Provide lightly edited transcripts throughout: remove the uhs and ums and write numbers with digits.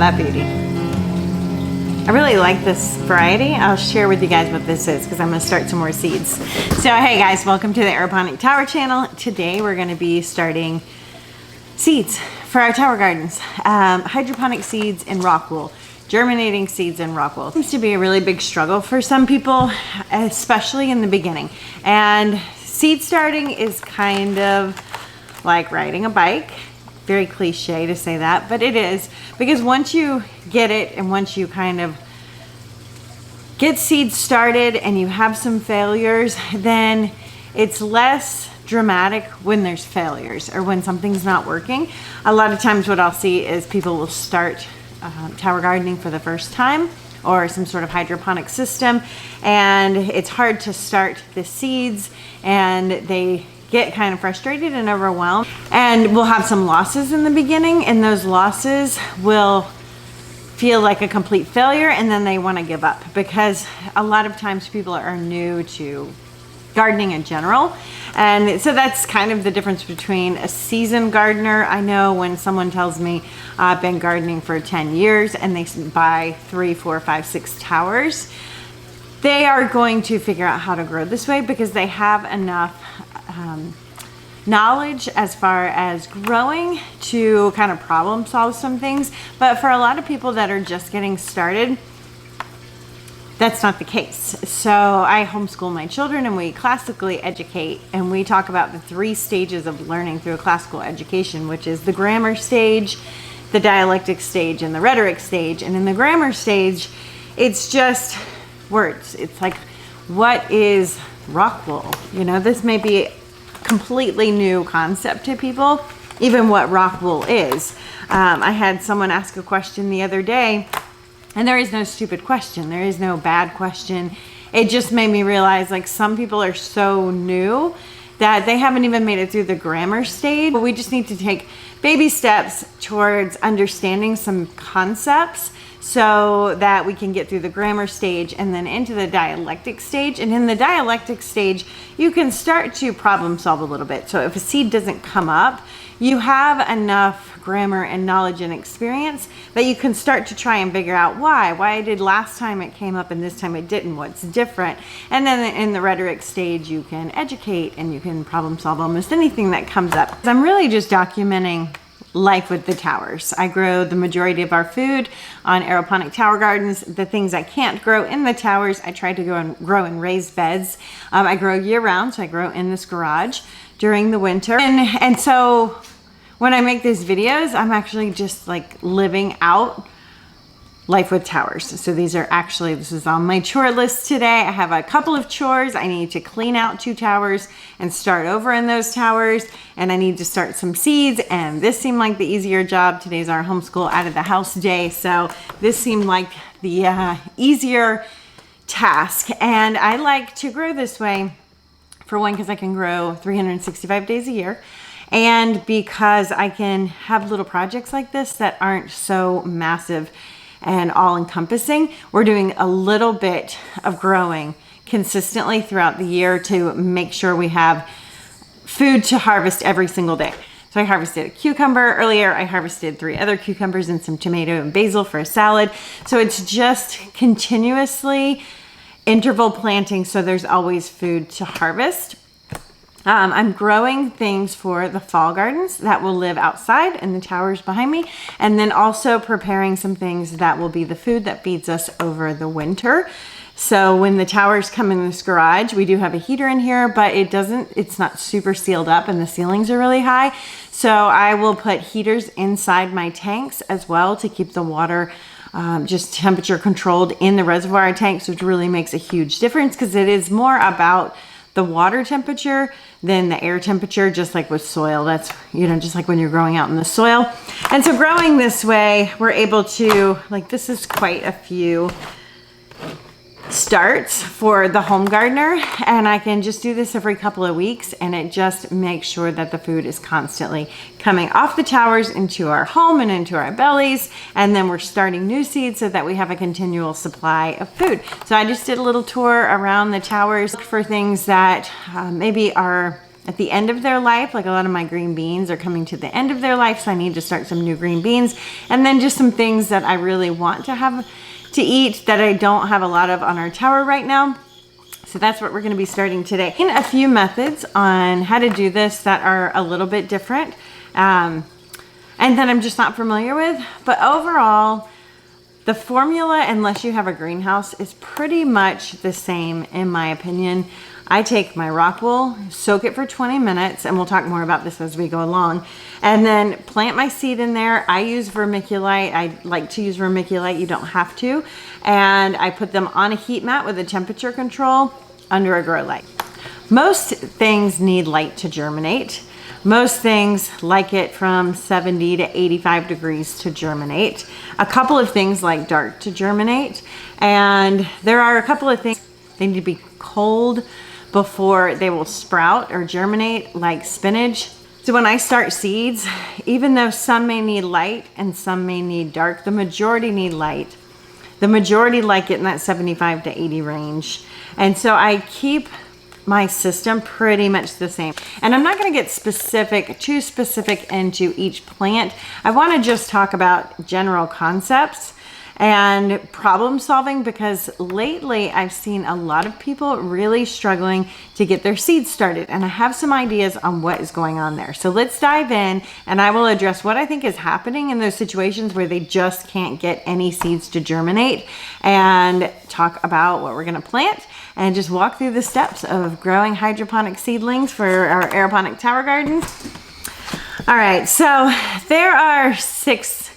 that beauty. I really like this variety. I'll share with you guys what this is because I'm going to start some more seeds. So hey guys, welcome to the Hydroponic Tower channel. Today we're going to be starting seeds for our tower gardens. Hydroponic seeds in Rockwool. Germinating seeds in Rockwool. Seems to be a really big struggle for some people, especially in the beginning. And seed starting is kind of like riding a bike. Very cliche to say that, but it is, because once you get it and once you kind of get seeds started and you have some failures, then it's less dramatic when there's failures or when something's not working. A lot of times what I'll see is people will start tower gardening for the first time or some sort of hydroponic system, and it's hard to start the seeds and they get kind of frustrated and overwhelmed, and we'll have some losses in the beginning, and those losses will feel like a complete failure, and then they want to give up, because a lot of times people are new to gardening in general. And so that's kind of the difference between a seasoned gardener. I know when someone tells me I've been gardening for 10 years and they buy 3, 4, 5, 6 towers, they are going to figure out how to grow this way because they have enough knowledge as far as growing to kind of problem solve some things. But for a lot of people that are just getting started, that's not the case. So I homeschool my children and we classically educate, and we talk about the 3 stages of learning through a classical education, which is the grammar stage, the dialectic stage, and the rhetoric stage. And in the grammar stage, it's just words. It's like, what is Rockwool? You know, this may be completely new concept to people, even what Rockwool is. I had someone ask a question the other day, and there is no stupid question. There is no bad question. It just made me realize, like, some people are so new that they haven't even made it through the grammar stage. We just need to take baby steps towards understanding some concepts so that we can get through the grammar stage and then into the dialectic stage. And in the dialectic stage, you can start to problem solve a little bit. So if a seed doesn't come up, you have enough grammar and knowledge and experience that you can start to try and figure out why did last time it came up and this time it didn't, what's different. And then in the rhetoric stage, you can educate and you can problem solve almost anything that comes up. I'm really just documenting life with the towers. I grow the majority of our food on aeroponic tower gardens. The things I can't grow in the towers, I try to grow in raised beds. I grow year round, so I grow in this garage during the winter. And so when I make these videos, I'm actually just like living out life with towers. So these are actually, this is on my chore list today. I have a couple of chores. I need to clean out 2 towers and start over in those towers. And I need to start some seeds. And this seemed like the easier job. Today's our homeschool out of the house day. So this seemed like the easier task. And I like to grow this way, for one, because I can grow 365 days a year. And because I can have little projects like this that aren't so massive and all-encompassing. We're doing a little bit of growing consistently throughout the year to make sure we have food to harvest every single day. So I harvested a cucumber earlier. I harvested 3 other cucumbers and some tomato and basil for a salad. So it's just continuously interval planting, so there's always food to harvest. I'm growing things for the fall gardens that will live outside in the towers behind me, and then also preparing some things that will be the food that feeds us over the winter. So when the towers come in this garage, we do have a heater in here, but it's not super sealed up and the ceilings are really high. So I will put heaters inside my tanks as well to keep the water just temperature controlled in the reservoir tanks, which really makes a huge difference because it is more about the water temperature than the air temperature, just like with soil. That's, you know, just like when you're growing out in the soil. And so growing this way, we're able to, like, this is quite a few starts for the home gardener, and I can just do this every couple of weeks, and it just makes sure that the food is constantly coming off the towers into our home and into our bellies, and then we're starting new seeds so that we have a continual supply of food. So I just did a little tour around the towers for things that maybe are at the end of their life. Like a lot of my green beans are coming to the end of their life, so I need to start some new green beans. And then just some things that I really want to have to eat that I don't have a lot of on our tower right now. So that's what we're going to be starting today. In a few methods on how to do this that are a little bit different and that I'm just not familiar with. But overall, the formula, unless you have a greenhouse, is pretty much the same in my opinion. I take my Rockwool, soak it for 20 minutes, and we'll talk more about this as we go along, and then plant my seed in there. I use vermiculite. I like to use vermiculite. You don't have to. And I put them on a heat mat with a temperature control under a grow light. Most things need light to germinate. Most things like it from 70 to 85 degrees to germinate. A couple of things like dark to germinate. And there are a couple of things they need to be cold before they will sprout or germinate, like spinach. So when I start seeds, even though some may need light and some may need dark, the majority need light. The majority like it in that 75 to 80 range. And so I keep my system pretty much the same. And I'm not going to get too specific into each plant. I want to just talk about general concepts and problem solving, because lately I've seen a lot of people really struggling to get their seeds started, and I have some ideas on what is going on there. So let's dive in, and I will address what I think is happening in those situations where they just can't get any seeds to germinate, and talk about what we're going to plant, and just walk through the steps of growing hydroponic seedlings for our aeroponic tower garden. All right, so there are 6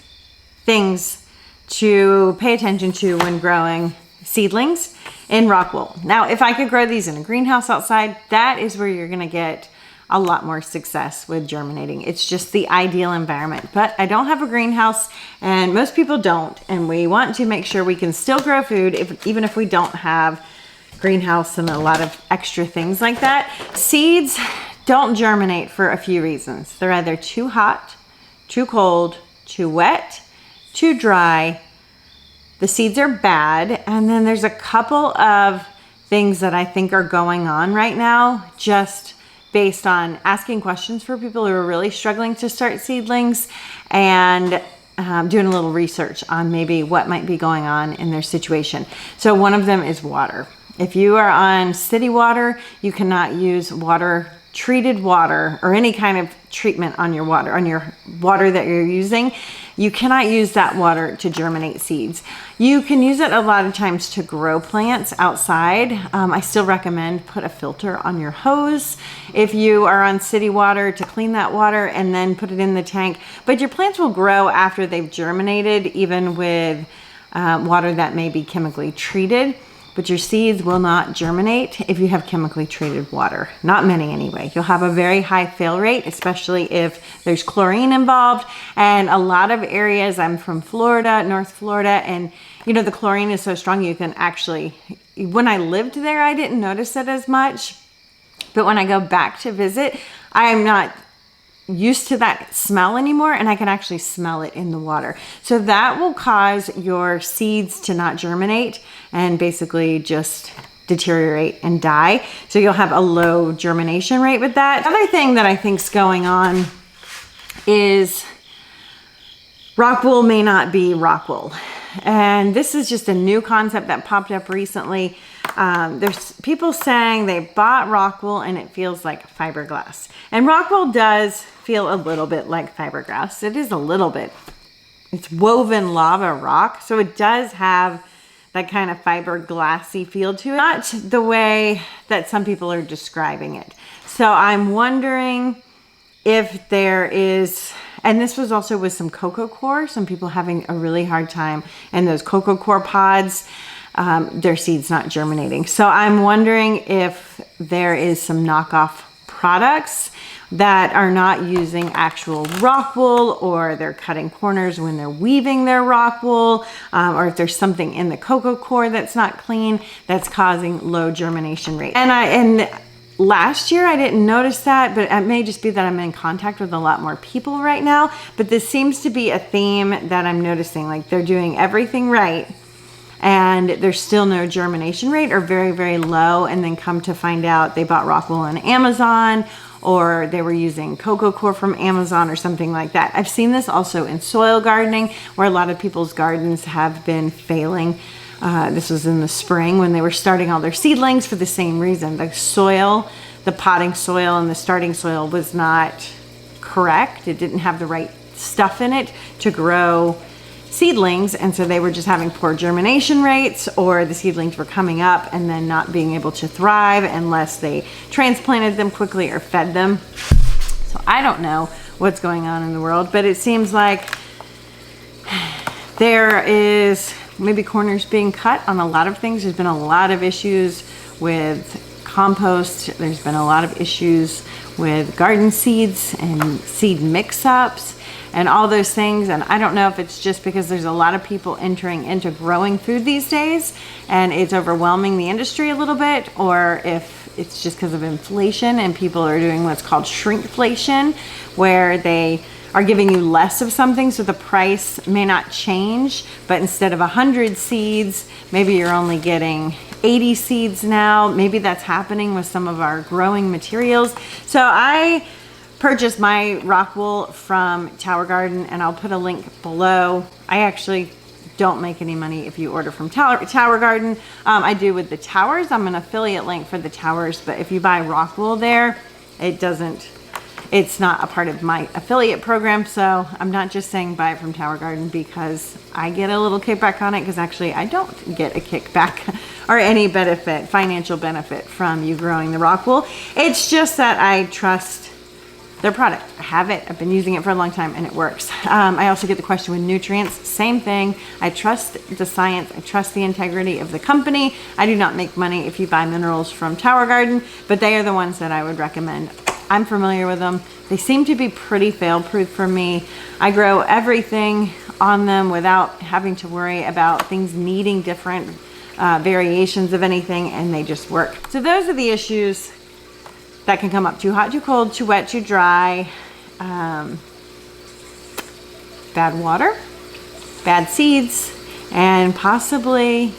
things to pay attention to when growing seedlings in Rockwool. Now, if I could grow these in a greenhouse outside, that is where you're gonna get a lot more success with germinating. It's just the ideal environment. But I don't have a greenhouse, and most people don't, and we want to make sure we can still grow food even if we don't have greenhouse and a lot of extra things like that. Seeds don't germinate for a few reasons. They're either too hot, too cold, too wet, too dry. The seeds are bad. And then there's a couple of things that I think are going on right now, just based on asking questions for people who are really struggling to start seedlings, and doing a little research on maybe what might be going on in their situation. So one of them is water. If you are on city water, you cannot use treated water, or any kind of treatment on your water that you're using. You cannot use that water to germinate seeds. You can use it a lot of times to grow plants outside. I still recommend put a filter on your hose if you are on city water, to clean that water and then put it in the tank. But your plants will grow after they've germinated, even with water that may be chemically treated. But your seeds will not germinate if you have chemically treated water. Not many anyway. You'll have a very high fail rate, especially if there's chlorine involved. And a lot of areas, I'm from Florida, North Florida, and you know, the chlorine is so strong you can actually, when I lived there, I didn't notice it as much. But when I go back to visit, I am not used to that smell anymore, and I can actually smell it in the water. So that will cause your seeds to not germinate and basically just deteriorate and die. So you'll have a low germination rate with that. The other thing that I think is going on is Rockwool may not be Rockwool. And this is just a new concept that popped up recently. There's people saying they bought Rockwool and it feels like fiberglass. And Rockwool does feel a little bit like fiberglass. It is a little bit. It's woven lava rock, so it does have that kind of fiberglassy feel to it. Not the way that some people are describing it. So I'm wondering if there is, and this was also with some cocoa coir, some people having a really hard time, and those cocoa coir pods, their seeds not germinating. So I'm wondering if there is some knockoff products that are not using actual Rockwool, or they're cutting corners when they're weaving their Rockwool, or if there's something in the cocoa coir that's not clean that's causing low germination rate. And last year I didn't notice that, but it may just be that I'm in contact with a lot more people right now. But this seems to be a theme that I'm noticing, like they're doing everything right and there's still no germination rate, or very, very low, and then come to find out they bought Rockwool on Amazon, or they were using cocoa coir from Amazon or something like that. I've seen this also in soil gardening, where a lot of people's gardens have been failing. This was in the spring when they were starting all their seedlings for the same reason. The soil, the potting soil and the starting soil was not correct. It didn't have the right stuff in it to grow seedlings, and so they were just having poor germination rates, or the seedlings were coming up and then not being able to thrive unless they transplanted them quickly or fed them. So I don't know what's going on in the world, but it seems like there is maybe corners being cut on a lot of things. There's been a lot of issues with compost. There's been a lot of issues with garden seeds and seed mix-ups and all those things. And I don't know if it's just because there's a lot of people entering into growing food these days and it's overwhelming the industry a little bit, or if it's just because of inflation and people are doing what's called shrinkflation, where they are giving you less of something, so the price may not change, but instead of 100 seeds, maybe you're only getting 80 seeds now. Maybe that's happening with some of our growing materials. So I purchased my Rockwool from Tower Garden, and I'll put a link below. I actually don't make any money if you order from Tower Garden. I do with the towers. I'm an affiliate link for the towers, but if you buy Rockwool there, it's not a part of my affiliate program. So I'm not just saying buy it from Tower Garden because I get a little kickback on it, because actually I don't get a kickback or any benefit, financial benefit from you growing the Rockwool. It's just that I trust their product. I have it. I've been using it for a long time and it works. I also get the question with nutrients. Same thing. I trust the science. I trust the integrity of the company. I do not make money if you buy minerals from Tower Garden, but they are the ones that I would recommend. I'm familiar with them. They seem to be pretty fail-proof for me. I grow everything on them without having to worry about things needing different variations of anything, and they just work. So those are the issues that can come up: too hot, too cold, too wet, too dry, bad water, bad seeds, and possibly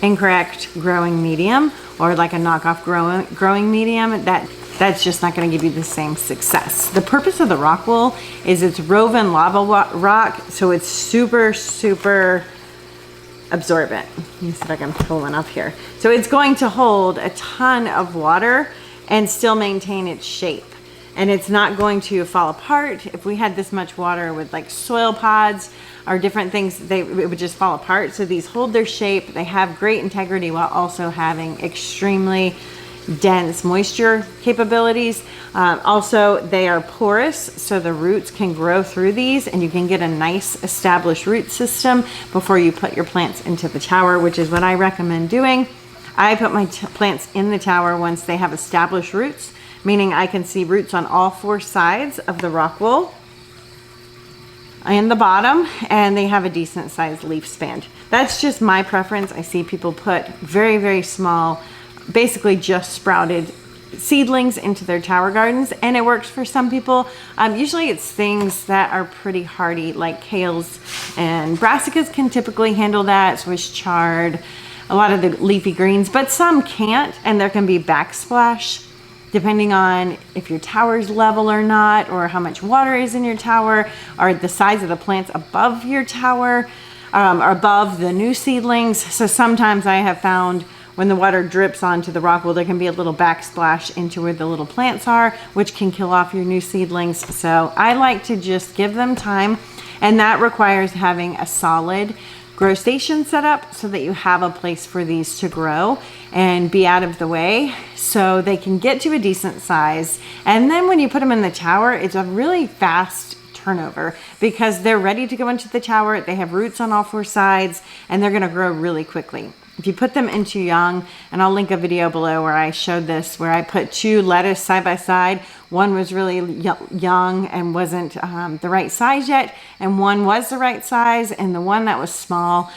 incorrect growing medium, or like a knockoff growing medium that's just not going to give you the same success. The purpose of the Rockwool is it's woven lava rock, so it's super, super absorbent. Let me see if I can pull one up here. So it's going to hold a ton of water and still maintain its shape. And it's not going to fall apart. If we had this much water with like soil pods or different things, it would just fall apart. So these hold their shape. They have great integrity while also having extremely dense moisture capabilities. Also, they are porous, so the roots can grow through these, and you can get a nice established root system before you put your plants into the tower, which is what I recommend doing. I put my plants in the tower once they have established roots, meaning I can see roots on all four sides of the Rockwool and the bottom, and they have a decent sized leaf span. That's just my preference. I see people put very, very small, basically just sprouted seedlings into their tower gardens, and it works for some people. Usually it's things that are pretty hardy, like kales and brassicas can typically handle that, Swiss chard, a lot of the leafy greens, but some can't, and there can be backsplash depending on if your tower's level or not, or how much water is in your tower, or the size of the plants above your tower, or above the new seedlings. So sometimes I have found when the water drips onto the Rockwool, there can be a little backsplash into where the little plants are, which can kill off your new seedlings. So I like to just give them time, and that requires having a solid grow station set up so that you have a place for these to grow and be out of the way so they can get to a decent size. And then when you put them in the tower, it's a really fast turnover because they're ready to go into the tower. They have roots on all four sides, and they're going to grow really quickly. If you put them into young, and I'll link a video below where I showed this, where I put two lettuce side by side. One was really young and wasn't the right size yet, and one was the right size, and the one that was small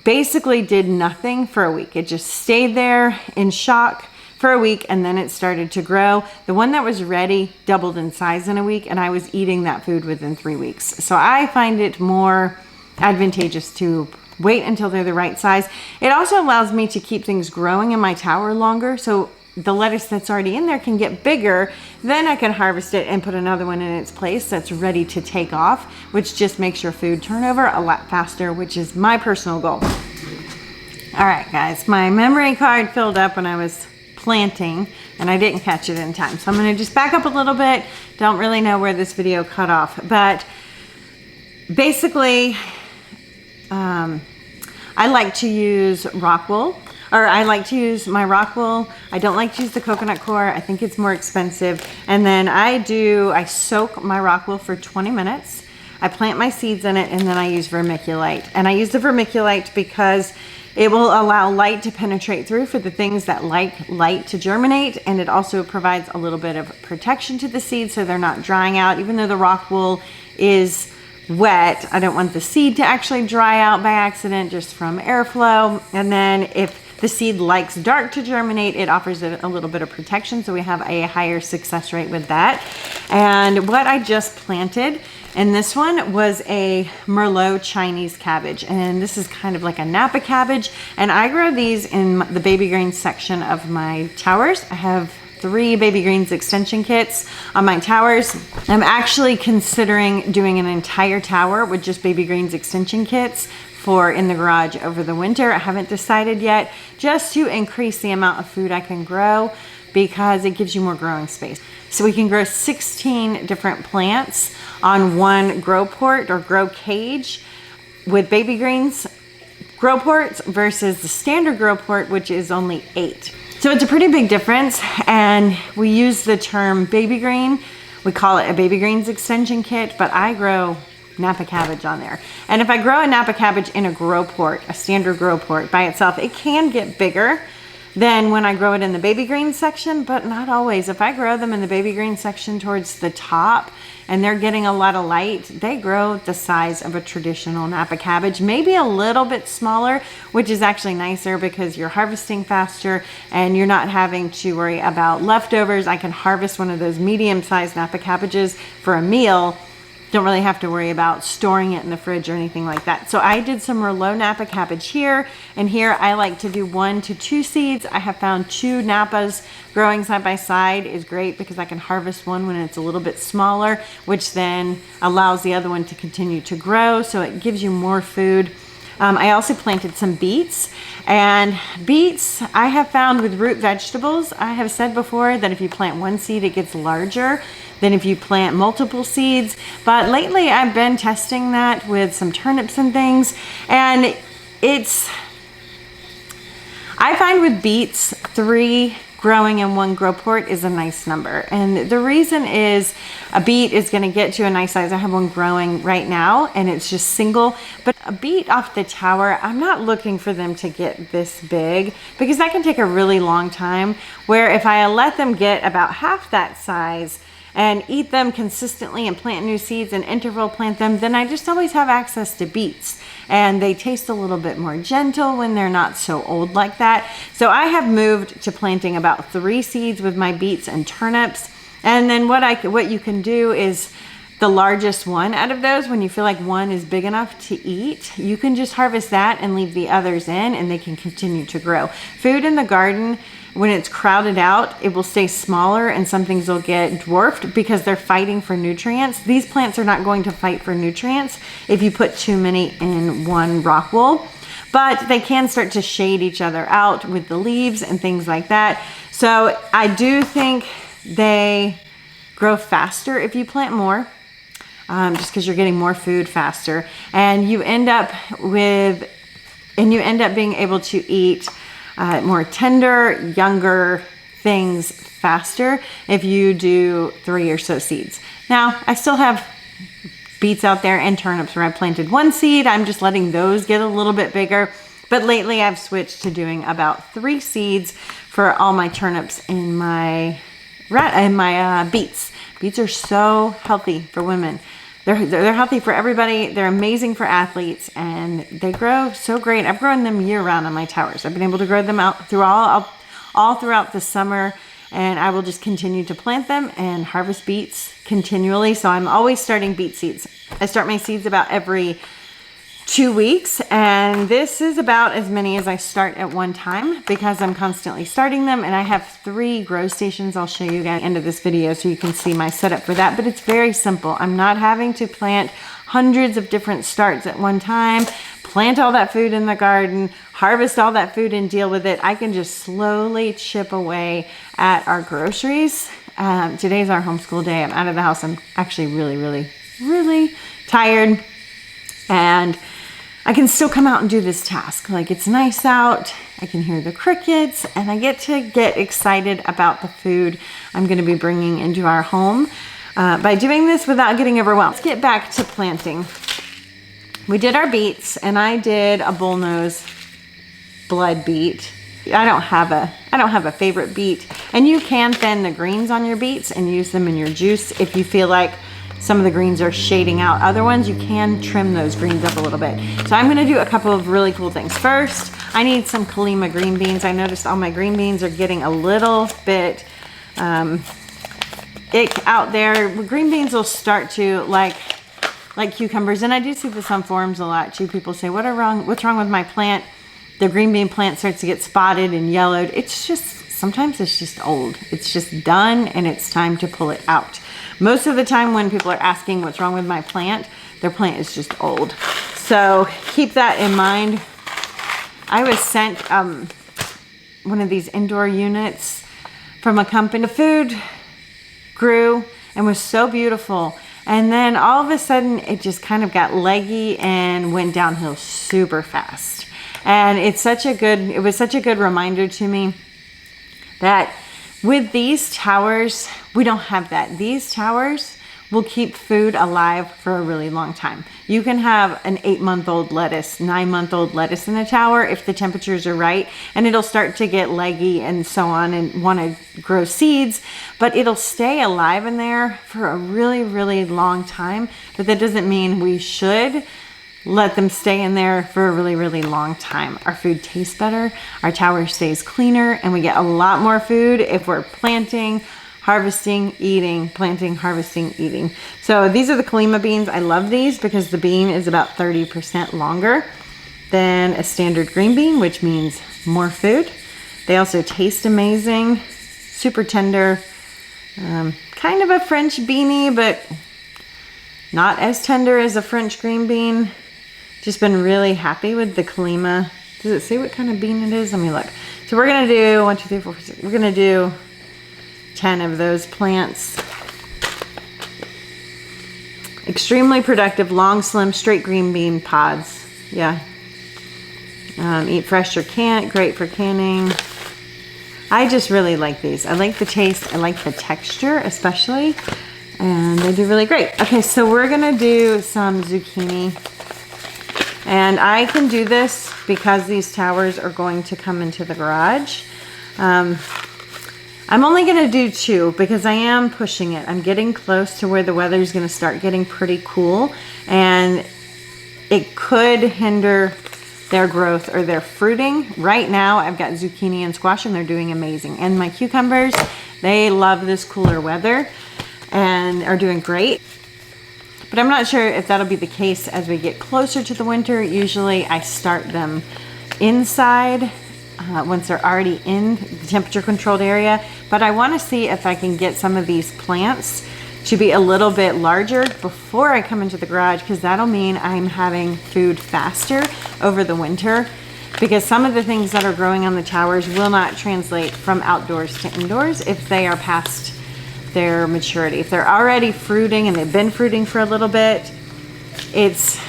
basically did nothing for a week. It just stayed there in shock for a week, and then it started to grow. The one that was ready doubled in size in a week, and I was eating that food within 3 weeks. So I find it more advantageous to wait until they're the right size. It also allows me to keep things growing in my tower longer. So the lettuce that's already in there can get bigger, then I can harvest it and put another one in its place that's ready to take off, which just makes your food turnover a lot faster, which is my personal goal. All right, guys, my memory card filled up when I was planting and I didn't catch it in time. So I'm gonna just back up a little bit. Don't really know where this video cut off, but basically, I like to use Rockwool, or I like to use my Rockwool. I don't like to use the coconut coir. I think it's more expensive. And then I soak my Rockwool for 20 minutes. I plant my seeds in it, and then I use vermiculite. And I use the vermiculite because it will allow light to penetrate through for the things that like light to germinate. And it also provides a little bit of protection to the seeds so they're not drying out. Even though the Rockwool is wet, I don't want the seed to actually dry out by accident just from airflow. And then if the seed likes dark to germinate, it offers it a little bit of protection, so we have a higher success rate with that. And what I just planted in this one was a Merlot Chinese cabbage, and this is kind of like a Napa cabbage, and I grow these in the baby greens section of my towers. I have 3 baby greens extension kits on my towers. I'm actually considering doing an entire tower with just baby greens extension kits for in the garage over the winter. I haven't decided yet, just to increase the amount of food I can grow because it gives you more growing space. So we can grow 16 different plants on one grow port or grow cage with baby greens grow ports versus the standard grow port, which is only 8. So it's a pretty big difference, and we use the term baby green. We call it a baby greens extension kit, but I grow Napa cabbage on there. And if I grow a Napa cabbage in a grow port, a standard grow port by itself, it can get bigger than when I grow it in the baby green section, but not always. If I grow them in the baby green section towards the top and they're getting a lot of light, they grow the size of a traditional Napa cabbage, maybe a little bit smaller, which is actually nicer because you're harvesting faster and you're not having to worry about leftovers. I can harvest one of those medium-sized Napa cabbages for a meal. Don't really have to worry about storing it in the fridge or anything like that. So I did some Merlot Napa cabbage here, and here I like to do 1 to 2 seeds. I have found 2 Napas growing side by side is great because I can harvest one when it's a little bit smaller, which then allows the other one to continue to grow, so it gives you more food. I also planted some beets, and beets I have found with root vegetables. I have said before that if you plant 1 seed, it gets larger than if you plant multiple seeds. But lately I've been testing that with some turnips and things, and I find with beets, 3 growing in 1 grow port is a nice number. And the reason is a beet is gonna get to a nice size. I have one growing right now and it's just single, but a beet off the tower, I'm not looking for them to get this big because that can take a really long time, where if I let them get about half that size and eat them consistently and plant new seeds and interval plant them, then I just always have access to beets. And they taste a little bit more gentle when they're not so old like that. So I have moved to planting about 3 seeds with my beets and turnips. And then what you can do is the largest one out of those, when you feel like one is big enough to eat, you can just harvest that and leave the others in, and they can continue to grow. Food in the garden, when it's crowded out, it will stay smaller and some things will get dwarfed because they're fighting for nutrients. These plants are not going to fight for nutrients if you put too many in one Rockwool, but they can start to shade each other out with the leaves and things like that. So I do think they grow faster if you plant more, just because you're getting more food faster, and you end up being able to eat more tender, younger things faster if you do 3 or so seeds. Now, I still have beets out there and turnips where I planted 1 seed. I'm just letting those get a little bit bigger. But lately I've switched to doing about 3 seeds for all my turnips and my beets. Beets are so healthy for women. They're healthy for everybody. They're amazing for athletes, and they grow so great. I've grown them year round on my towers. I've been able to grow them out through all throughout the summer, and I will just continue to plant them and harvest beets continually. So I'm always starting beet seeds. I start my seeds about every 2 weeks, and this is about as many as I start at one time because I'm constantly starting them, and I have 3 grow stations. I'll show you guys at the end of this video so you can see my setup for that, but it's very simple. I'm not having to plant hundreds of different starts at one time, plant all that food in the garden, harvest all that food and deal with it. I can just slowly chip away at our groceries. Today's our homeschool day. I'm out of the house. I'm actually really tired, and I can still come out and do this task. Like, it's nice out, I can hear the crickets, and I get to get excited about the food I'm gonna be bringing into our home by doing this without getting overwhelmed. Let's get back to planting. We did our beets, and I did a bullnose blood beet. I don't have a favorite beet, and you can thin the greens on your beets and use them in your juice if you feel like some of the greens are shading out other ones. You can trim those greens up a little bit. So I'm gonna do a couple of really cool things. First, I need some Kalima green beans. I noticed all my green beans are getting a little bit ick out there. Green beans will start to like cucumbers, and I do see this on forums a lot too. People say, what's wrong with my plant? The green bean plant starts to get spotted and yellowed. It's just, sometimes it's just old. It's just done, and it's time to pull it out. Most of the time when people are asking what's wrong with my plant, their plant is just old. So keep that in mind. I was sent one of these indoor units from a company. The food grew and was so beautiful. And then all of a sudden it just kind of got leggy and went downhill super fast. And it was such a good reminder to me that with these towers, we don't have that. These towers will keep food alive for a really long time. You can have an 8-month-old lettuce, 9-month-old lettuce in a tower if the temperatures are right, and it'll start to get leggy and so on and want to grow seeds, but it'll stay alive in there for a really long time. But that doesn't mean we should let them stay in there for a really long time. Our food tastes better, our tower stays cleaner, and we get a lot more food if we're planting, harvesting, eating, planting, harvesting, eating. So these are the Kalima beans. I love these because the bean is about 30% longer than a standard green bean, which means more food. They also taste amazing, super tender, kind of a French beanie, but not as tender as a French green bean. Just been really happy with the Kalima. Does it say what kind of bean it is? Let me look. So we're gonna do 1, 2, 3, 4, 5, 6. We're gonna do 10 of those plants. Extremely productive, long, slim, straight green bean pods. Yeah. Eat fresh or can't, great for canning. I just really like these. I like the taste, I like the texture especially, and they do really great. Okay, so we're gonna do some zucchini. And I can do this because these towers are going to come into the garage. I'm only gonna do 2 because I am pushing it. I'm getting close to where the weather is gonna start getting pretty cool, and it could hinder their growth or their fruiting. Right now, I've got zucchini and squash, and they're doing amazing. And my cucumbers, they love this cooler weather and are doing great. But I'm not sure if that'll be the case as we get closer to the winter. Usually I start them inside once they're already in the temperature controlled area. But I want to see if I can get some of these plants to be a little bit larger before I come into the garage, because that'll mean I'm having food faster over the winter, because some of the things that are growing on the towers will not translate from outdoors to indoors if they are past their maturity. If they're already fruiting and they've been fruiting for a little bit, it's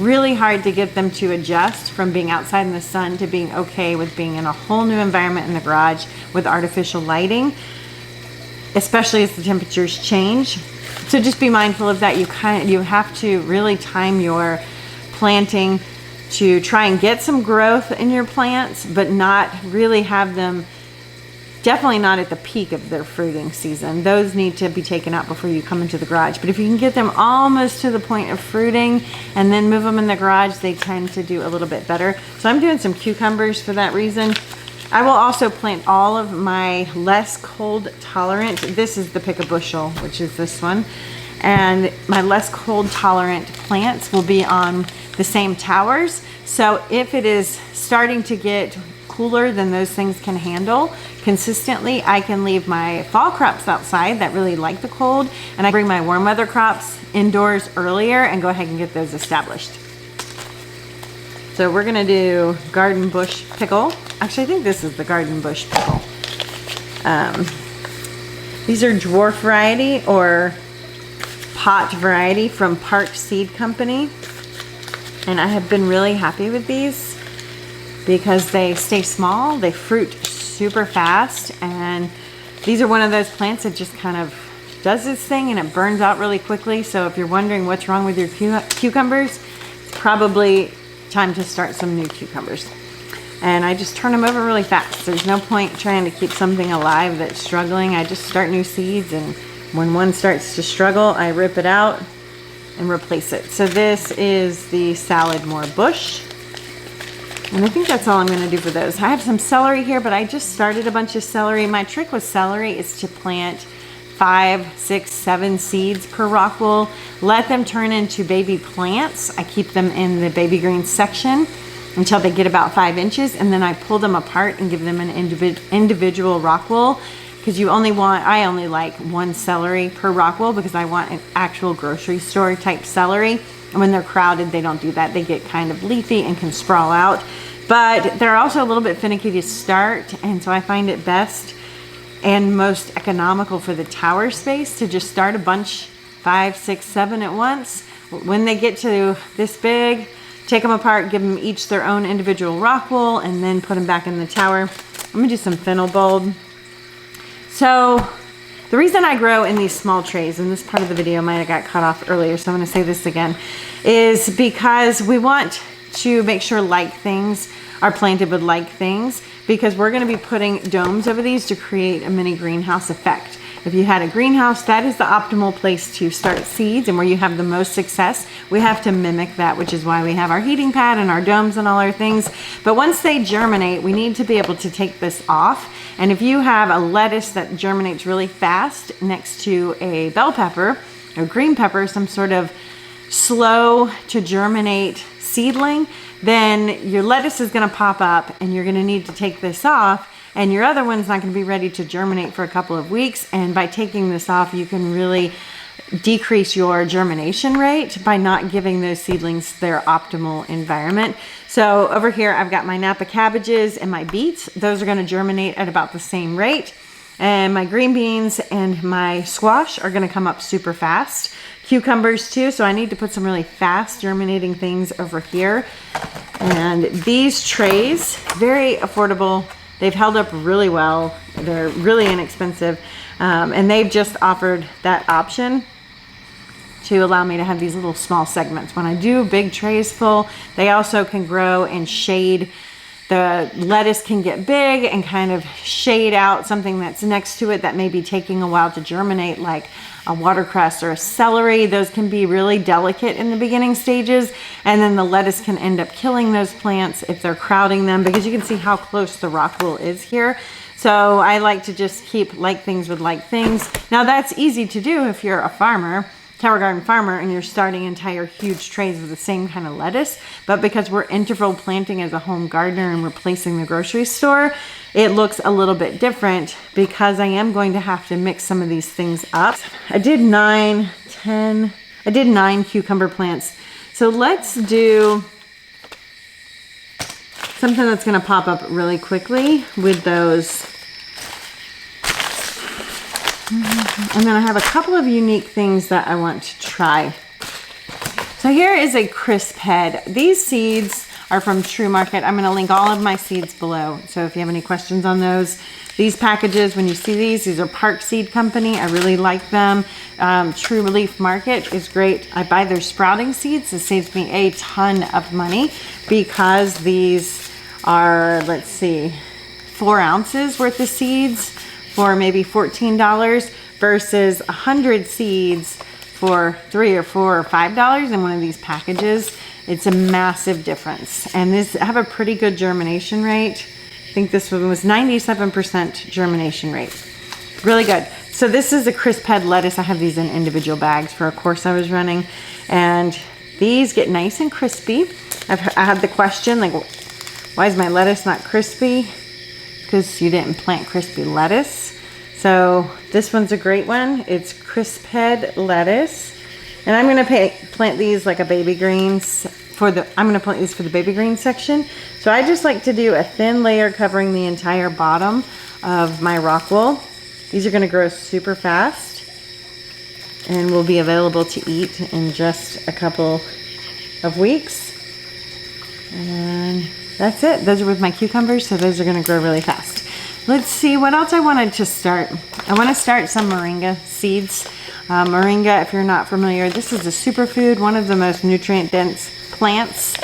really hard to get them to adjust from being outside in the sun to being okay with being in a whole new environment in the garage with artificial lighting, especially as the temperatures change. So just be mindful of that. You have to really time your planting to try and get some growth in your plants, but not really have them, definitely not at the peak of their fruiting season. Those need to be taken out before you come into the garage. But if you can get them almost to the point of fruiting and then move them in the garage, they tend to do a little bit better. So I'm doing some cucumbers for that reason. I will also plant all of my less cold tolerant. This is the pick a bushel, which is this one. and my less cold tolerant plants will be on the same towers. So if it is starting to get cooler than those things can handle consistently, I can leave my fall crops outside that really like the cold, and I bring my warm weather crops indoors earlier and go ahead and get those established. So we're gonna do garden bush pickle. Actually, I think this is the garden bush pickle. These are dwarf variety or pot variety from Park Seed Company. And I have been really happy with these because they stay small, they fruit super fast, and these are one of those plants that just kind of does its thing and it burns out really quickly. So if you're wondering what's wrong with your cucumbers, it's probably time to start some new cucumbers. And I just turn them over really fast. There's no point trying to keep something alive that's struggling. I just start new seeds, and when one starts to struggle, I rip it out and replace it. So this is the salad more bush. And I think that's all I'm gonna do for those. I have some celery here, but I just started a bunch of celery. My trick with celery is to plant 5, 6, 7 seeds per Rockwool. Let them turn into baby plants. I keep them in the baby green section until they get about 5 inches, and then I pull them apart and give them an individual Rockwool, because I only like 1 celery per Rockwool because I want an actual grocery store type celery. And when they're crowded, they don't do that. They get kind of leafy and can sprawl out. But they're also a little bit finicky to start, and so I find it best and most economical for the tower space to just start a bunch, 5, 6, 7 at once. When they get to this big, take them apart, give them each their own individual Rockwool, and then put them back in the tower. I'm gonna do some fennel bulb. So the reason I grow in these small trays, and this part of the video might have got cut off earlier, so I'm gonna say this again, is because we want to make sure like things are planted with like things, because we're gonna be putting domes over these to create a mini greenhouse effect. If you had a greenhouse, that is the optimal place to start seeds and where you have the most success. We have to mimic that, which is why we have our heating pad and our domes and all our things. But once they germinate, we need to be able to take this off. And if you have a lettuce that germinates really fast next to a bell pepper or green pepper, some sort of slow to germinate seedling, then your lettuce is gonna pop up and you're gonna need to take this off, and your other one's not gonna be ready to germinate for a couple of weeks. And by taking this off, you can really decrease your germination rate by not giving those seedlings their optimal environment. So over here, I've got my Napa cabbages and my beets. Those are gonna germinate at about the same rate. And my green beans and my squash are gonna come up super fast. Cucumbers too, so I need to put some really fast germinating things over here. And these trays, very affordable. They've held up really well. They're really inexpensive. And they've just offered that option to allow me to have these little small segments. When I do big trays full, they also can grow and shade. The lettuce can get big and kind of shade out something that's next to it that may be taking a while to germinate, like a watercress or a celery. Those can be really delicate in the beginning stages, and then the lettuce can end up killing those plants if they're crowding them, because you can see how close the Rockwool is here. So I like to just keep like things with like things. Now that's easy to do if you're a farmer, tower garden farmer, and you're starting entire huge trays of the same kind of lettuce. But because we're interval planting as a home gardener and replacing the grocery store, it looks a little bit different because I am going to have to mix some of these things up. I did 9 cucumber plants. So let's do something that's gonna pop up really quickly with those. And then I have a couple of unique things that I want to try. So here is a crisp head. These seeds are from True Market. I'm gonna link all of my seeds below. So if you have any questions on those, these packages, when you see these are Park Seed Company. I really like them. True Leaf Market is great. I buy their sprouting seeds. It saves me a ton of money because these are, let's see, 4 ounces worth of seeds for maybe $14 versus 100 seeds for $3 or $4 or $5 in one of these packages. It's a massive difference. And this have a pretty good germination rate. I think this one was 97% germination rate. Really good. So this is a crisp head lettuce. I have these in individual bags for a course I was running, and these get nice and crispy. I had the question, like, why is my lettuce not crispy? Because you didn't plant crispy lettuce. So this one's a great one. It's crisp head lettuce. And I'm gonna plant these like a baby greens I'm gonna plant these for the baby greens section. So I just like to do a thin layer covering the entire bottom of my Rockwool. These are gonna grow super fast and will be available to eat in just a couple of weeks. And that's it. Those are with my cucumbers, so those are gonna grow really fast. Let's see what else I wanted to start. I wanna start some moringa seeds. Moringa, if you're not familiar, this is a superfood, one of the most nutrient-dense plants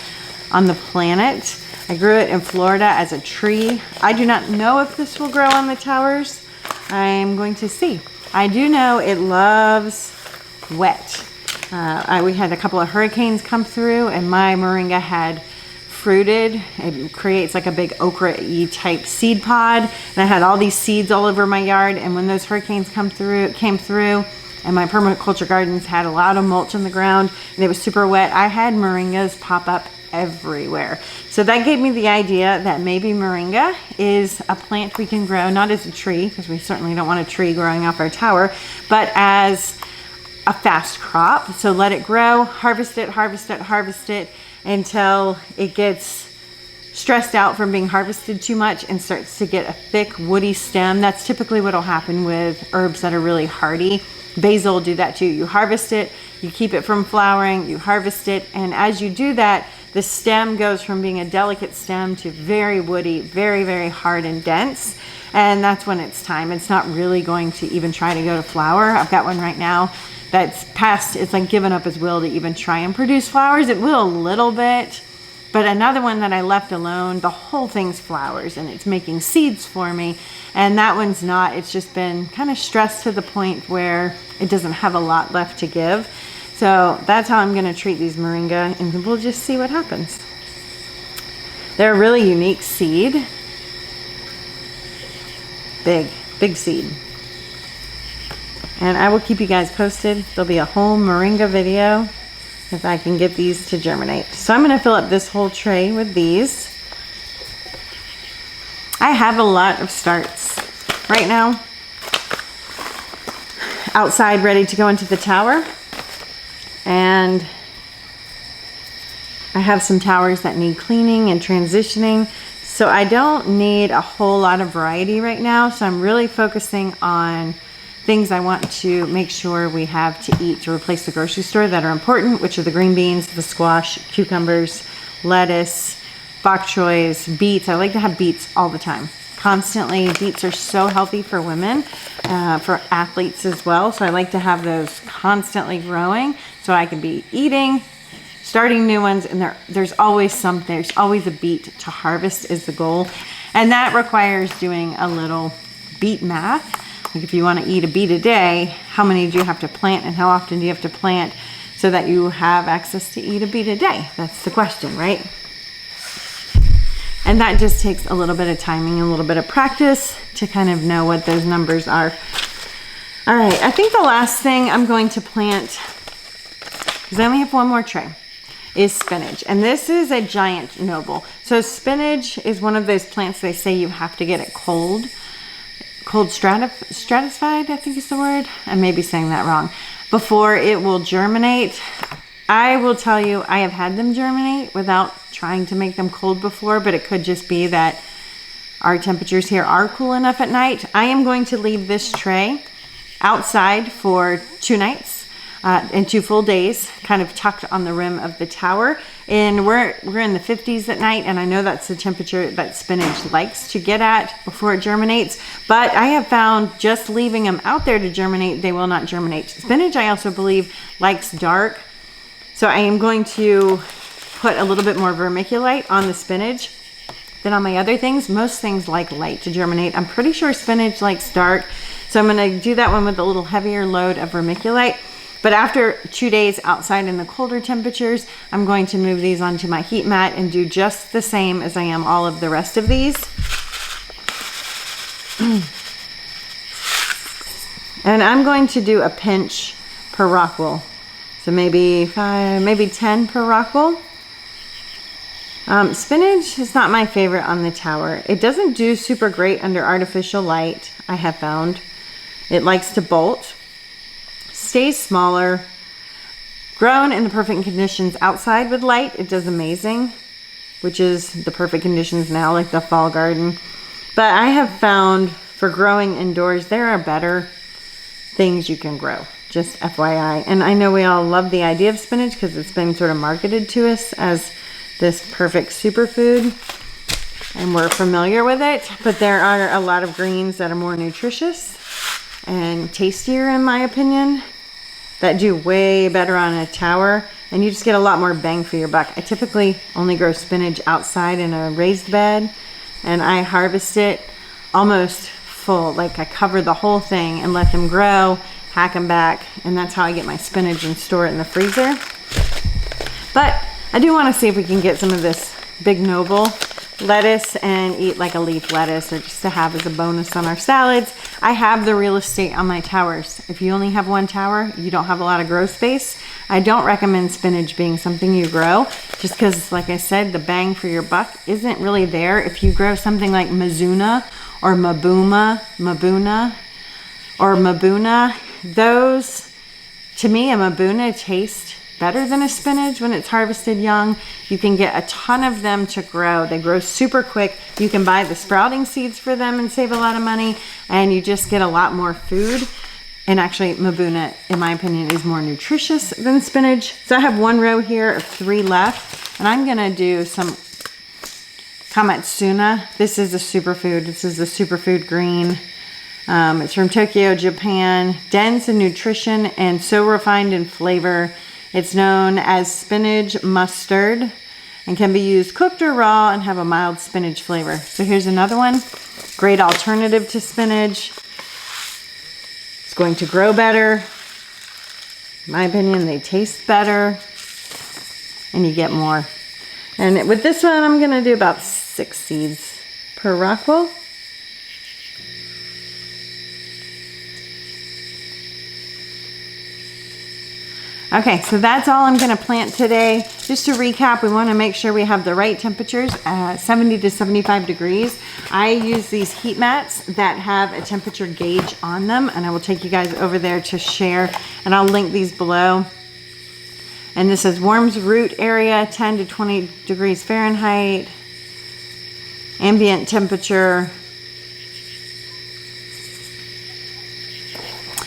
on the planet. I grew it in Florida as a tree. I do not know if this will grow on the towers. I'm going to see. I do know it loves wet. We had a couple of hurricanes come through, and my moringa had fruited. It creates like a big okra-y type seed pod, and I had all these seeds all over my yard. And when those hurricanes came through, and my permaculture gardens had a lot of mulch on the ground, and it was super wet, I had moringas pop up everywhere. So that gave me the idea that maybe moringa is a plant we can grow, not as a tree, because we certainly don't want a tree growing off our tower, but as a fast crop. So let it grow, harvest it until it gets stressed out from being harvested too much and starts to get a thick woody stem. That's typically what will happen with herbs that are really hardy. Basil will do that too. You harvest it, you keep it from flowering, you harvest it, and as you do that, the stem goes from being a delicate stem to very woody, very, very hard and dense. And that's when it's time. It's not really going to even try to go to flower. I've got one right now that's past, it's like given up its will to even try and produce flowers. It will a little bit, but another one that I left alone, the whole thing's flowers and it's making seeds for me. And that one's not, it's just been kind of stressed to the point where it doesn't have a lot left to give. So that's how I'm gonna treat these moringa, and we'll just see what happens. They're a really unique seed. Big seed. And I will keep you guys posted. There'll be a whole moringa video if I can get these to germinate. So I'm gonna fill up this whole tray with these. I have a lot of starts right now outside ready to go into the tower. And I have some towers that need cleaning and transitioning. So I don't need a whole lot of variety right now. So I'm really focusing on things I want to make sure we have to eat to replace the grocery store that are important, which are the green beans, the squash, cucumbers, lettuce, bok choys, beets. I like to have beets all the time, constantly. Beets are so healthy for women, for athletes as well. So I like to have those constantly growing so I can be eating, starting new ones, and there's always something, there's always a beet to harvest is the goal. And that requires doing a little beet math. Like if you want to eat a beet a day, how many do you have to plant and how often do you have to plant so that you have access to eat a beet a day? That's the question, right? And that just takes a little bit of timing and a little bit of practice to kind of know what those numbers are. All right, I think the last thing I'm going to plant, because I only have one more tray, is spinach. And this is a giant noble. So spinach is one of those plants they say you have to get it cold stratified, I think is the word. I may be saying that wrong. Before it will germinate. I will tell you, I have had them germinate without trying to make them cold before, but it could just be that our temperatures here are cool enough at night. I am going to leave this tray outside for 2 nights and 2 full days, kind of tucked on the rim of the tower. And we're in the 50s at night, and I know that's the temperature that spinach likes to get at before it germinates. But I have found just leaving them out there to germinate, they will not germinate. Spinach, I also believe, likes dark. So I am going to put a little bit more vermiculite on the spinach than on my other things. Most things like light to germinate. I'm pretty sure spinach likes dark. So I'm gonna do that one with a little heavier load of vermiculite. But after 2 days outside in the colder temperatures, I'm going to move these onto my heat mat and do just the same as I am all of the rest of these. And I'm going to do a pinch per Rockwool. So maybe 5, maybe 10 per Rockwool. Spinach is not my favorite on the tower. It doesn't do super great under artificial light, I have found. It likes to bolt, stays smaller. Grown in the perfect conditions outside with light, it does amazing, which is the perfect conditions now, like the fall garden. But I have found for growing indoors, there are better things you can grow, just FYI. And I know we all love the idea of spinach because it's been sort of marketed to us as this perfect superfood, and we're familiar with it. But there are a lot of greens that are more nutritious and tastier, in my opinion, that do way better on a tower, and you just get a lot more bang for your buck. I typically only grow spinach outside in a raised bed, and I harvest it almost full. Like, I cover the whole thing and let them grow, hack them back, and that's how I get my spinach and store it in the freezer. But I do want to see if we can get some of this Big Noble lettuce and eat like a leaf lettuce, or just to have as a bonus on our salads. I have the real estate on my towers. If you only have one tower, you don't have a lot of grow space. I don't recommend spinach being something you grow, just because, like I said, the bang for your buck isn't really there. If you grow something like Mizuna or Mabuna, those, to me, a Mabuna tastes better than a spinach when it's harvested young. You can get a ton of them to grow. They grow super quick. You can buy the sprouting seeds for them and save a lot of money, and you just get a lot more food. And actually, Mabuna, in my opinion, is more nutritious than spinach. So I have one row here of 3 left, and I'm gonna do some Kamatsuna. This is a superfood. This is a superfood green. It's from Tokyo, Japan. Dense in nutrition and so refined in flavor. It's known as spinach mustard and can be used cooked or raw and have a mild spinach flavor. So here's another one. Great alternative to spinach. It's going to grow better. In my opinion, they taste better and you get more. And with this one, I'm gonna do about 6 seeds per Rockwool. Okay, so that's all I'm gonna plant today. Just to recap, we wanna make sure we have the right temperatures, 70 to 75 degrees. I use these heat mats that have a temperature gauge on them, and I will take you guys over there to share, and I'll link these below. And this says warms root area, 10 to 20 degrees Fahrenheit, ambient temperature.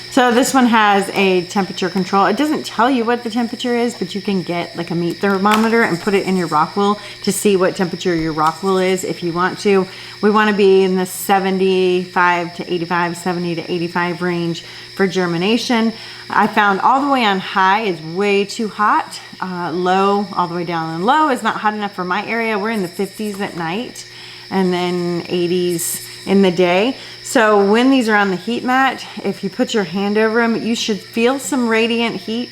So this one has a temperature control. It doesn't tell you what the temperature is, but you can get like a meat thermometer and put it in your Rockwool to see what temperature your Rockwool is if you want to. We want to be in the 75 to 85, 70 to 85 range for germination. I found all the way on high is way too hot. Low, all the way down and low is not hot enough for my area. We're in the 50s at night and then 80s in the day. So when these are on the heat mat, if you put your hand over them, you should feel some radiant heat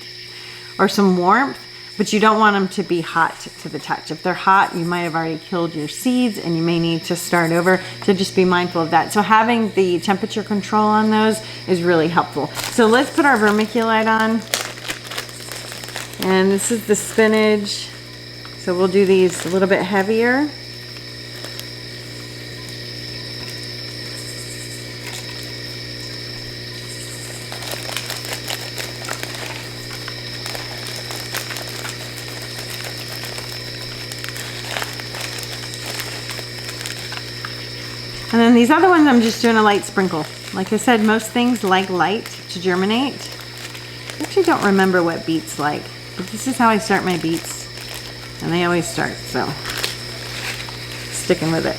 or some warmth, but you don't want them to be hot to the touch. If they're hot, you might have already killed your seeds and you may need to start over. So just be mindful of that. So having the temperature control on those is really helpful. So let's put our vermiculite on. And this is the spinach. So we'll do these a little bit heavier. And then these other ones, I'm just doing a light sprinkle. Like I said, most things like light to germinate. I actually don't remember what beets like, but this is how I start my beets. And they always start, so sticking with it.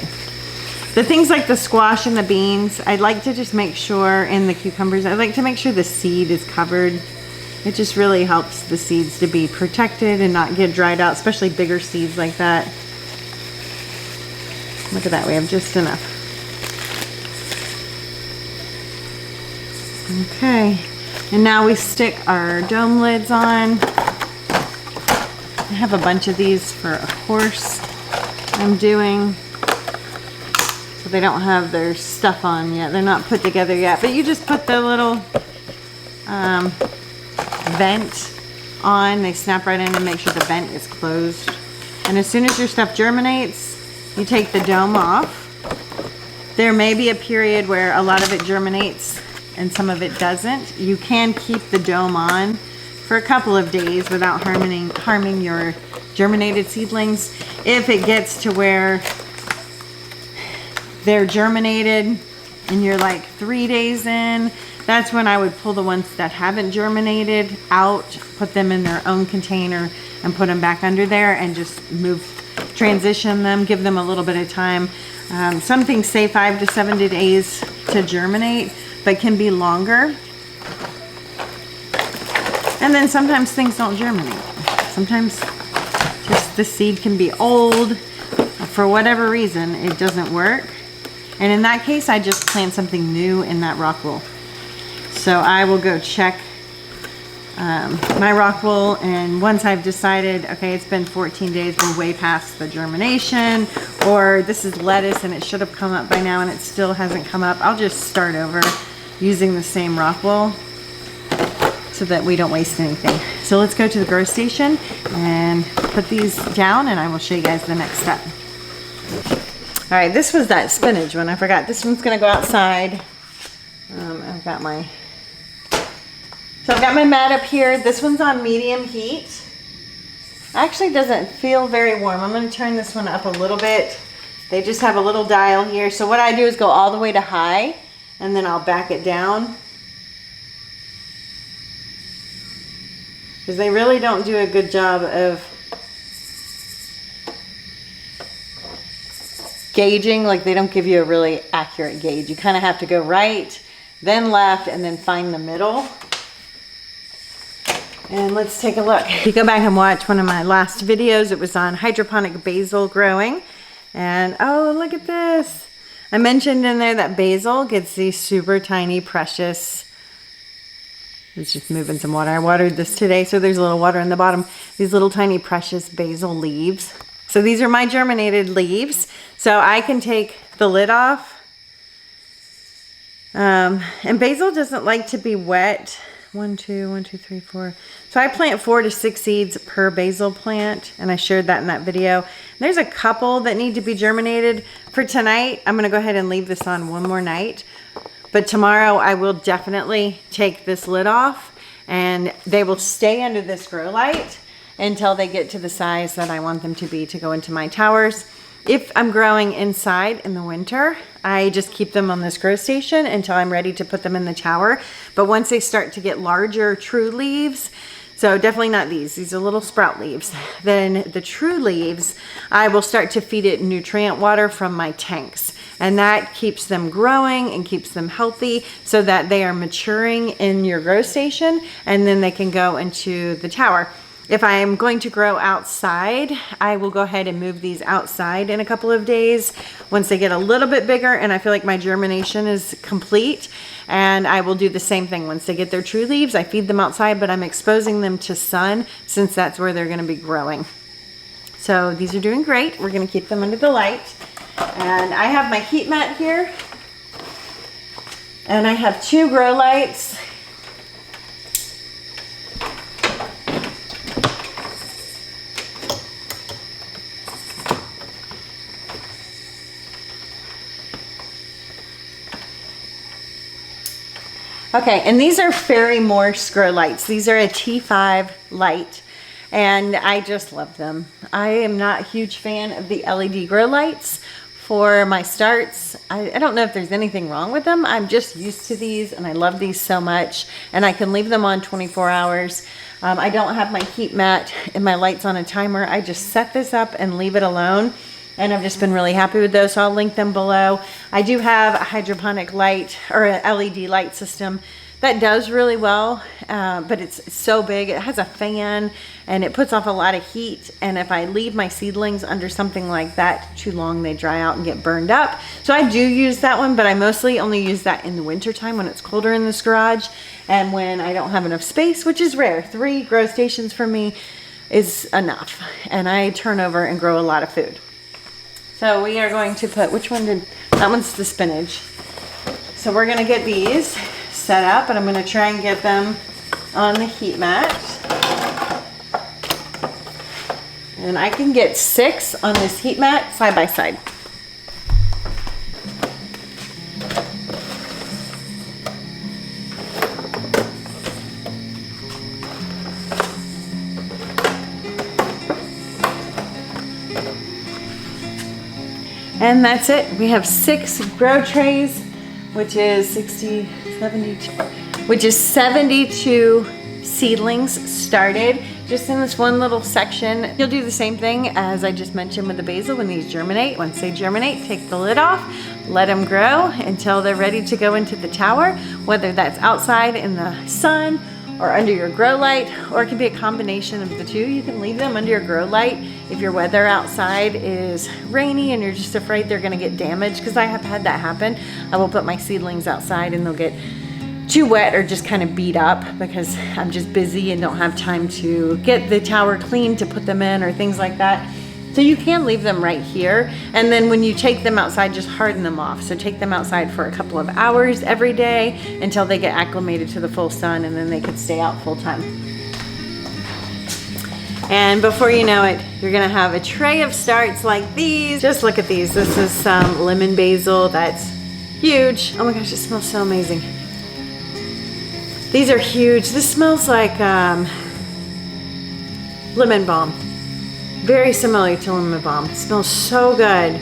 The things like the squash and the beans, I'd like to just make sure, in the cucumbers, I'd like to make sure the seed is covered. It just really helps the seeds to be protected and not get dried out, especially bigger seeds like that. Look at that, we have just enough. Okay, and now we stick our dome lids on. I have a bunch of these for a course I'm doing. So they don't have their stuff on yet. They're not put together yet, but you just put the little vent on. They snap right in and make sure the vent is closed. And as soon as your stuff germinates, you take the dome off. There may be a period where a lot of it germinates and some of it doesn't. You can keep the dome on for a couple of days without harming your germinated seedlings. If it gets to where they're germinated and you're like 3 days in, that's when I would pull the ones that haven't germinated out, put them in their own container and put them back under there and just transition them, give them a little bit of time. Some things say 5 to 7 days to germinate, but can be longer. And then sometimes things don't germinate. Sometimes just the seed can be old. For whatever reason, it doesn't work. And in that case, I just plant something new in that Rockwool. So I will go check my Rockwool, and once I've decided, okay, it's been 14 days, we're way past the germination, or this is lettuce and it should have come up by now and it still hasn't come up, I'll just start over using the same Rockwool so that we don't waste anything. So let's go to the grow station and put these down, and I will show you guys the next step. All right, this was that spinach one. I forgot. This one's gonna go outside. I've got my mat up here. This one's on medium heat. Actually doesn't feel very warm. I'm gonna turn this one up a little bit. They just have a little dial here. So what I do is go all the way to high, and then I'll back it down. Because they really don't do a good job of gauging. Like, they don't give you a really accurate gauge. You kind of have to go right, then left, and then find the middle. And let's take a look. If you go back and watch one of my last videos, it was on hydroponic basil growing. And oh, look at this. I mentioned in there that basil gets these super tiny, precious, it's just moving some water. I watered this today, so there's a little water in the bottom. These little tiny, precious basil leaves. So these are my germinated leaves. So I can take the lid off. And basil doesn't like to be wet. 1, 2, 3, 4. So I plant 4 to 6 seeds per basil plant, and I shared that in that video. There's a couple that need to be germinated. For tonight, I'm gonna go ahead and leave this on one more night. But tomorrow I will definitely take this lid off, and they will stay under this grow light until they get to the size that I want them to be to go into my towers. If I'm growing inside in the winter, I just keep them on this grow station until I'm ready to put them in the tower. But once they start to get larger true leaves, so definitely not these are little sprout leaves, then the true leaves, I will start to feed it nutrient water from my tanks. And that keeps them growing and keeps them healthy so that they are maturing in your grow station, and then they can go into the tower. If I am going to grow outside, I will go ahead and move these outside in a couple of days once they get a little bit bigger and I feel like my germination is complete. And I will do the same thing once they get their true leaves. I feed them outside, but I'm exposing them to sun since that's where they're going to be growing. So these are doing great. We're going to keep them under the light. And I have my heat mat here. And I have 2 grow lights. Okay, and these are Fairy Morse grow lights. These are a T5 light, and I just love them. I am not a huge fan of the LED grow lights for my starts. I don't know if there's anything wrong with them. I'm just used to these, and I love these so much, and I can leave them on 24 hours. I don't have my heat mat and my lights on a timer. I just set this up and leave it alone. And I've just been really happy with those, so I'll link them below. I do have a hydroponic light, or an LED light system that does really well, but it's so big. It has a fan, and it puts off a lot of heat. And if I leave my seedlings under something like that too long, they dry out and get burned up. So I do use that one, but I mostly only use that in the winter time when it's colder in this garage and when I don't have enough space, which is rare. 3 grow stations for me is enough, and I turn over and grow a lot of food. So we are going to put, that one's the spinach. So we're gonna get these set up, and I'm going to try and get them on the heat mat. And I can get 6 on this heat mat side by side. And that's it. We have 6 grow trays, which is 72 seedlings started just in this one little section. You'll do the same thing as I just mentioned with the basil when these germinate. Once they germinate, take the lid off, let them grow until they're ready to go into the tower, whether that's outside in the sun or under your grow light, or it can be a combination of the two. You can leave them under your grow light if your weather outside is rainy and you're just afraid they're gonna get damaged, because I have had that happen. I will put my seedlings outside and they'll get too wet or just kind of beat up because I'm just busy and don't have time to get the tower clean to put them in or things like that. So you can leave them right here, and then when you take them outside, just harden them off. So take them outside for a couple of hours every day until they get acclimated to the full sun, and then they could stay out full time. And before you know it, you're gonna have a tray of starts like these. Just look at these. This is some lemon basil that's huge. Oh my gosh, it smells so amazing. These are huge. This smells like lemon balm. Very similar to lemon balm. It smells so good.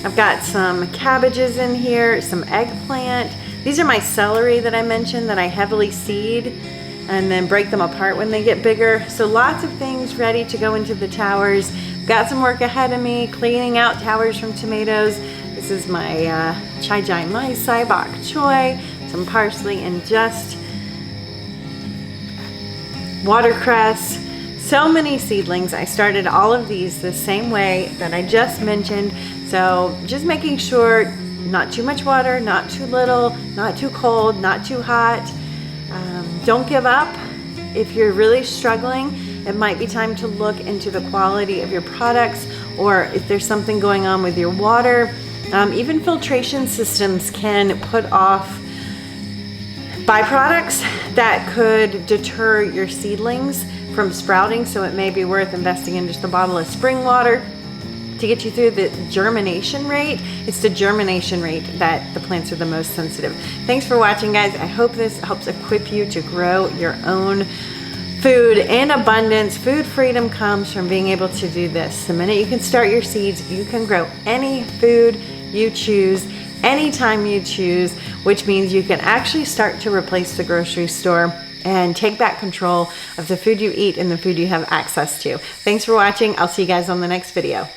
I've got some cabbages in here, some eggplant. These are my celery that I mentioned that I heavily seed and then break them apart when they get bigger. So lots of things ready to go into the towers. Got some work ahead of me, cleaning out towers from tomatoes. This is my chai jai mai sai bok choy, some parsley, and just watercress. So many seedlings. I started all of these the same way that I just mentioned. So just making sure not too much water, not too little, not too cold, not too hot. Don't give up. If you're really struggling, it might be time to look into the quality of your products, or if there's something going on with your water. Even filtration systems can put off byproducts that could deter your seedlings from sprouting, so it may be worth investing in just a bottle of spring water to get you through the germination rate. It's the germination rate that the plants are the most sensitive. Thanks for watching, guys. I hope this helps equip you to grow your own food in abundance. Food freedom comes from being able to do this. The minute you can start your seeds, you can grow any food you choose, anytime you choose, which means you can actually start to replace the grocery store and take back control of the food you eat and the food you have access to. Thanks for watching. I'll see you guys on the next video.